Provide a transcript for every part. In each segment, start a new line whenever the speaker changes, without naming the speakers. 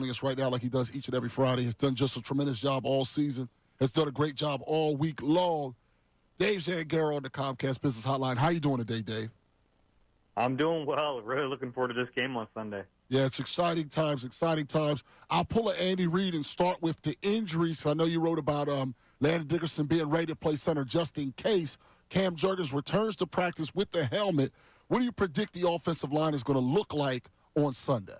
joining us right now like he does each and every Friday. Has done just a tremendous job all season. Has done a great job all week long. Dave Zangaro on the Comcast Business Hotline. How you doing today, Dave?
I'm doing well. Really looking forward to this game on Sunday.
Yeah, it's exciting times, exciting times. I'll pull an Andy Reid and start with the injuries. I know you wrote about Landon Dickerson being ready to play center just in case. Cam Jurgens returns to practice with the helmet. What do you predict the offensive line is going to look like on Sunday?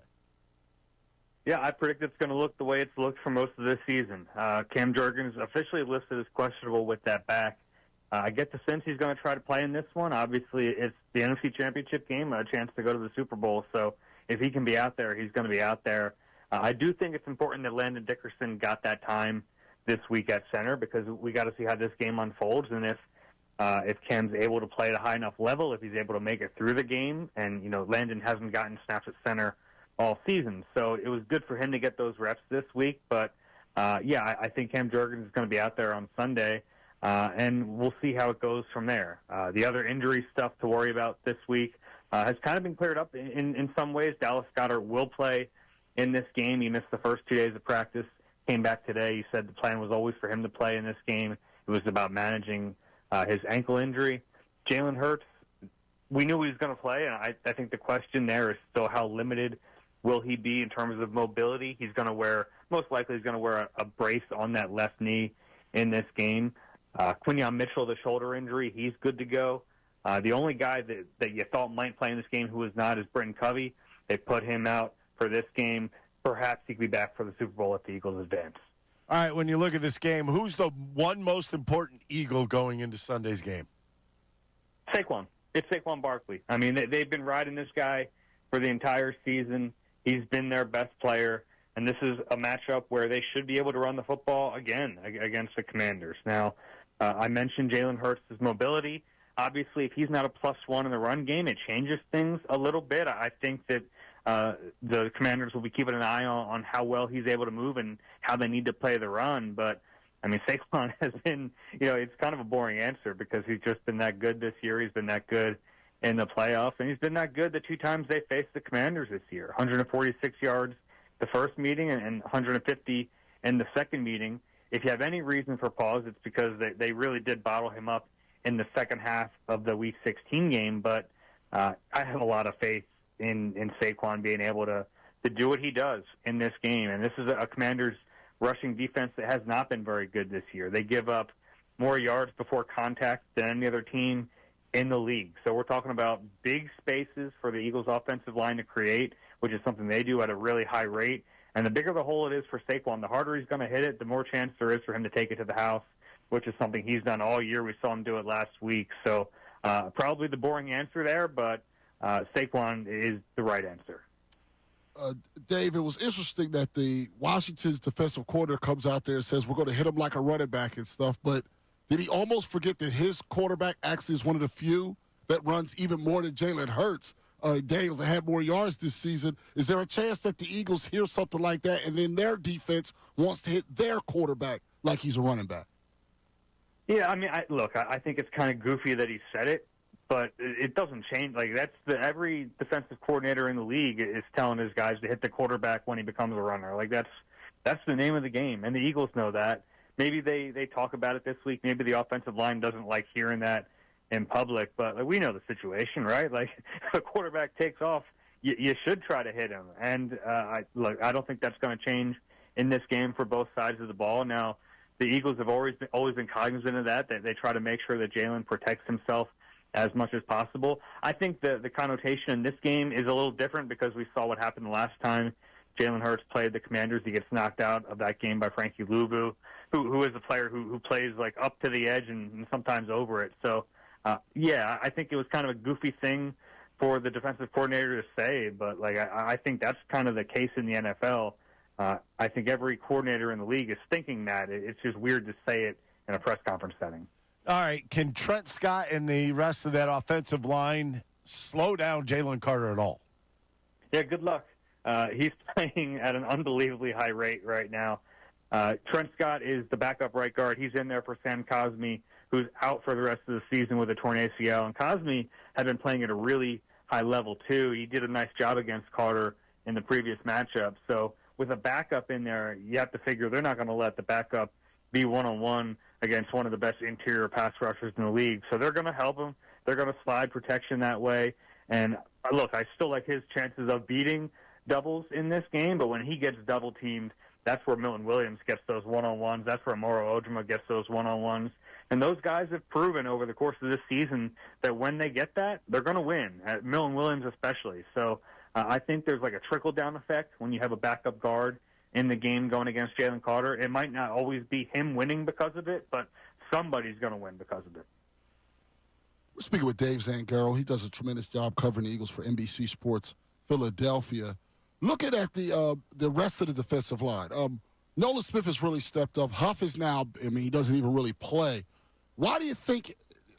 Yeah, I predict it's going to look the way it's looked for most of this season. Cam Jurgens officially listed as questionable with that back. I get the sense he's going to try to play in this one. Obviously, it's the NFC Championship game, a chance to go to the Super Bowl. So if he can be out there, he's going to be out there. I do think it's important that Landon Dickerson got that time this week at center because we got to see how this game unfolds. And if Cam's able to play at a high enough level, if he's able to make it through the game, and, you know, Landon hasn't gotten snaps at center all season. So it was good for him to get those reps this week. But, I think Cam Jurgens is going to be out there on Sunday. And we'll see how it goes from there. The other injury stuff to worry about this week has kind of been cleared up in some ways. Dallas Goedert will play in this game. He missed the first 2 days of practice, came back today. He said the plan was always for him to play in this game. It was about managing his ankle injury. Jalen Hurts, we knew he was going to play, and I think the question there is still how limited will he be in terms of mobility. Most likely he's going to wear a brace on that left knee in this game. Quinyon Mitchell, the shoulder injury, he's good to go. The only guy that you thought might play in this game who is not is Britton Covey. They put him out for this game. Perhaps he could be back for the Super Bowl if the Eagles advance.
All right, when you look at this game, who's the one most important Eagle going into Sunday's game?
Saquon. It's Saquon Barkley. I mean, they've been riding this guy for the entire season. He's been their best player, and this is a matchup where they should be able to run the football again against the Commanders. Now, I mentioned Jalen Hurts' mobility. Obviously, if he's not a +1 in the run game, it changes things a little bit. I think that the Commanders will be keeping an eye on how well he's able to move and how they need to play the run. But, I mean, Saquon has been, it's kind of a boring answer because he's just been that good this year. He's been that good in the playoffs, and he's been that good the 2 times they faced the Commanders this year. 146 yards the first meeting and 150 in the second meeting. If you have any reason for pause, it's because they really did bottle him up in the second half of the Week 16 game. But I have a lot of faith in Saquon being able to do what he does in this game. And this is a Commanders rushing defense that has not been very good this year. They give up more yards before contact than any other team in the league. So we're talking about big spaces for the Eagles' offensive line to create, which is something they do at a really high rate. And the bigger the hole it is for Saquon, the harder he's going to hit it, the more chance there is for him to take it to the house, which is something he's done all year. We saw him do it last week. So probably the boring answer there, but Saquon is the right answer.
Dave, it was interesting that the Washington's defensive coordinator comes out there and says we're going to hit him like a running back and stuff, but did he almost forget that his quarterback actually is one of the few that runs even more than Jalen Hurts? Daniels that had more yards this season. Is there a chance that the Eagles hear something like that and then their defense wants to hit their quarterback like he's a running back?
Yeah, I mean, I think it's kind of goofy that he said it, but it doesn't change. Like, every defensive coordinator in the league is telling his guys to hit the quarterback when he becomes a runner. Like, that's the name of the game, and the Eagles know that. Maybe they talk about it this week. Maybe the offensive line doesn't like hearing that in public, but we know the situation, right? Like, if a quarterback takes off, you should try to hit him. And I don't think that's going to change in this game for both sides of the ball. Now, the Eagles have always been cognizant of that. They try to make sure that Jalen protects himself as much as possible. I think the connotation in this game is a little different because we saw what happened the last time Jalen Hurts played the Commanders. He gets knocked out of that game by Frankie Luvu, who is a player who plays like up to the edge and sometimes over it. So, I think it was kind of a goofy thing for the defensive coordinator to say, but I think that's kind of the case in the NFL. I think every coordinator in the league is thinking that. It's just weird to say it in a press conference setting.
All right, can Trent Scott and the rest of that offensive line slow down Jalen Carter at all?
Yeah, good luck. He's playing at an unbelievably high rate right now. Trent Scott is the backup right guard. He's in there for Sam Cosmi, who's out for the rest of the season with a torn ACL. And Cosmi had been playing at a really high level, too. He did a nice job against Carter in the previous matchup. So with a backup in there, you have to figure they're not going to let the backup be one-on-one against one of the best interior pass rushers in the league. So they're going to help him. They're going to slide protection that way. And look, I still like his chances of beating doubles in this game, but when he gets double-teamed, that's where Milton Williams gets those one-on-ones. That's where Moro Ojima gets those one-on-ones. And those guys have proven over the course of this season that when they get that, they're going to win, Milton Williams especially. So I think there's like a trickle-down effect when you have a backup guard in the game going against Jalen Carter. It might not always be him winning because of it, but somebody's going to win because of it.
We're speaking with Dave Zangaro. He does a tremendous job covering the Eagles for NBC Sports Philadelphia. Looking at the rest of the defensive line, Nolan Smith has really stepped up. Huff is now, he doesn't even really play. Why do you think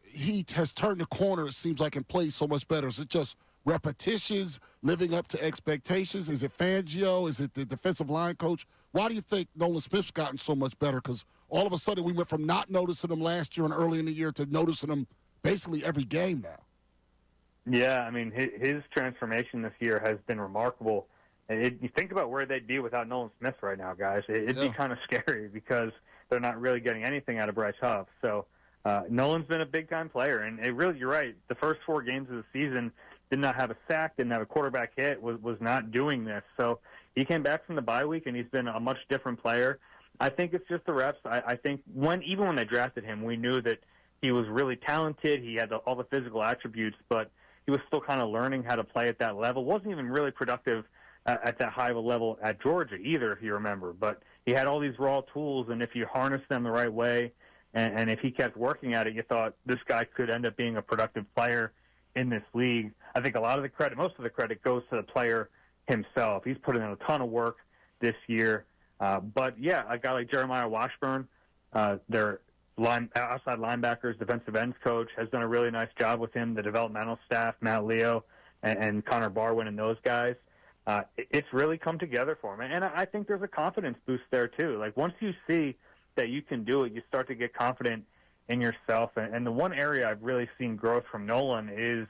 he has turned the corner, it seems like, and plays so much better? Is it just repetitions, living up to expectations? Is it Fangio? Is it the defensive line coach? Why do you think Nolan Smith's gotten so much better? Because all of a sudden we went from not noticing him last year and early in the year to noticing him basically every game now.
Yeah, his transformation this year has been remarkable. You think about where they'd be without Nolan Smith right now, guys. It'd be kind of scary because they're not really getting anything out of Bryce Huff. So Nolan's been a big-time player, and you're right. The first 4 games of the season did not have a sack, didn't have a quarterback hit, was not doing this. So he came back from the bye week, and he's been a much different player. I think it's just the reps. I think even when they drafted him, we knew that he was really talented. He had all the physical attributes, but he was still kind of learning how to play at that level. Wasn't even really productive at that high of a level at Georgia either, if you remember. But he had all these raw tools, and if you harness them the right way, and if he kept working at it, you thought this guy could end up being a productive player in this league. I think most of the credit goes to the player himself. He's put in a ton of work this year. But, yeah, a guy like Jeremiah Washburn, their outside linebackers, defensive ends coach, has done a really nice job with him, the developmental staff, Matt Leo and Connor Barwin and those guys. It's really come together for him. And I think there's a confidence boost there, too. Like, once you see that you can do it, you start to get confident in yourself. And the one area I've really seen growth from Nolan is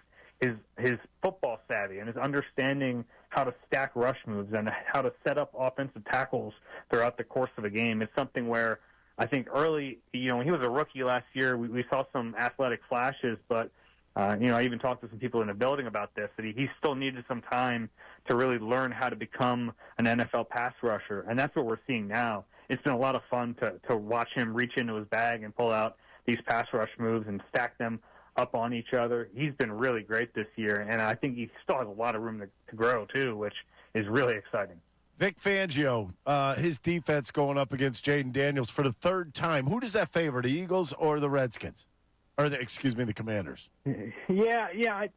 his football savvy and his understanding how to stack rush moves and how to set up offensive tackles throughout the course of a game. It's something where I think early, when he was a rookie last year, we saw some athletic flashes, but I even talked to some people in the building about this, that he still needed some time to really learn how to become an NFL pass rusher, and that's what we're seeing now. It's been a lot of fun to watch him reach into his bag and pull out these pass rush moves and stack them up on each other. He's been really great this year, and I think he still has a lot of room to grow, too, which is really exciting.
Vic Fangio, his defense going up against Jaden Daniels for the 3rd time. Who does that favor, the Eagles or the Redskins? Or, the Commanders?
Yeah,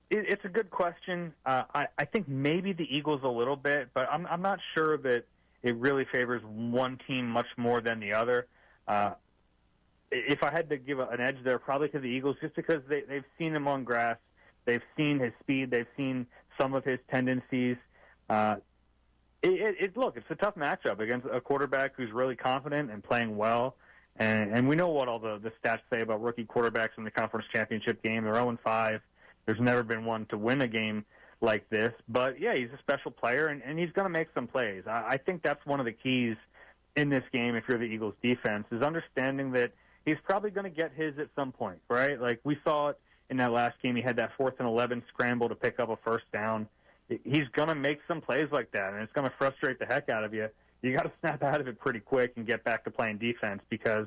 it's a good question. I think maybe the Eagles a little bit, but I'm not sure that it really favors one team much more than the other. If I had to give an edge there, probably to the Eagles, just because they've seen him on grass. They've seen his speed. They've seen some of his tendencies. Look, it's a tough matchup against a quarterback who's really confident and playing well. And we know what all the stats say about rookie quarterbacks in the conference championship game. They're 0-5. There's never been one to win a game like this. But, yeah, he's a special player, and he's going to make some plays. I think that's one of the keys in this game, if you're the Eagles' defense, is understanding that he's probably going to get his at some point, right? Like we saw it in that last game. He had that 4th and 11 scramble to pick up a first down. He's going to make some plays like that, and it's going to frustrate the heck out of you. You got to snap out of it pretty quick and get back to playing defense because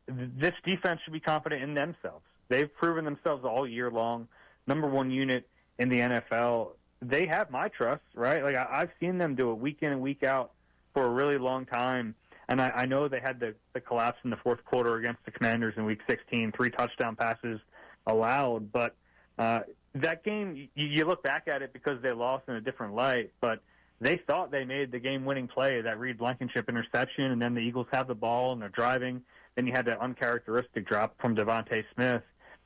this defense should be confident in themselves. They've proven themselves all year long. Number 1 unit in the NFL. They have my trust, right? Like I've seen them do it week in and week out for a really long time. And I know they had the collapse in the 4th quarter against the Commanders in Week 16, 3 touchdown passes allowed. But that game, you look back at it because they lost in a different light, but they thought they made the game-winning play, that Reed Blankenship interception, and then the Eagles have the ball and they're driving. Then you had that uncharacteristic drop from Devontae Smith.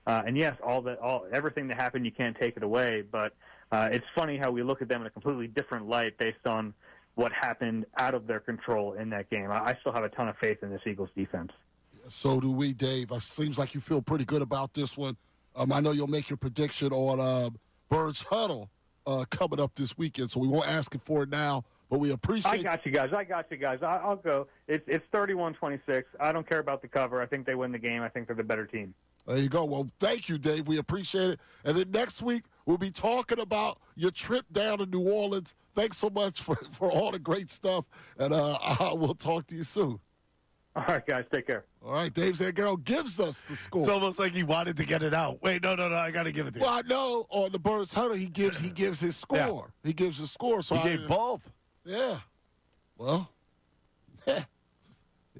And yes, everything that happened, you can't take it away. But it's funny how we look at them in a completely different light based on what happened out of their control in that game. I still have a ton of faith in this Eagles defense.
So do we, Dave. It seems like you feel pretty good about this one. I know you'll make your prediction on Birds Huddle coming up this weekend, so we won't ask you for it now. But we appreciate.
I got you guys. I'll go. It's 31-26. I don't care about the cover. I think they win the game. I think they're the better team.
There you go. Well, thank you, Dave. We appreciate it. And then next week, we'll be talking about your trip down to New Orleans. Thanks so much for all the great stuff. And we'll talk to you soon.
All right, guys. Take care.
All right. Dave Zangaro gives us the score.
It's almost like he wanted to get it out. Wait, no. I got to give it to you.
Well, I know on the Birds Huddle, he gives his score.
Yeah.
He gives his score. So
He gave both.
Yeah. Well,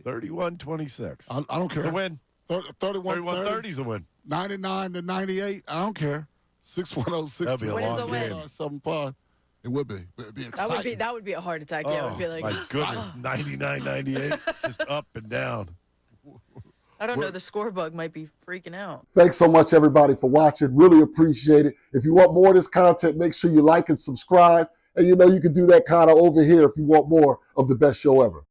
31-26.
I don't care.
It's a win.
31-30
is a win.
99-98. I don't care. 610-6.
That'd be a
long game.
7-5. It would be. It'd be exciting.
That would be a heart attack. Yeah, it would be like,
my goodness, 99-98, just up and down.
I don't know. The score bug might be freaking out.
Thanks so much, everybody, for watching. Really appreciate it. If you want more of this content, make sure you like and subscribe. And you know you can do that kind of over here if you want more of the best show ever.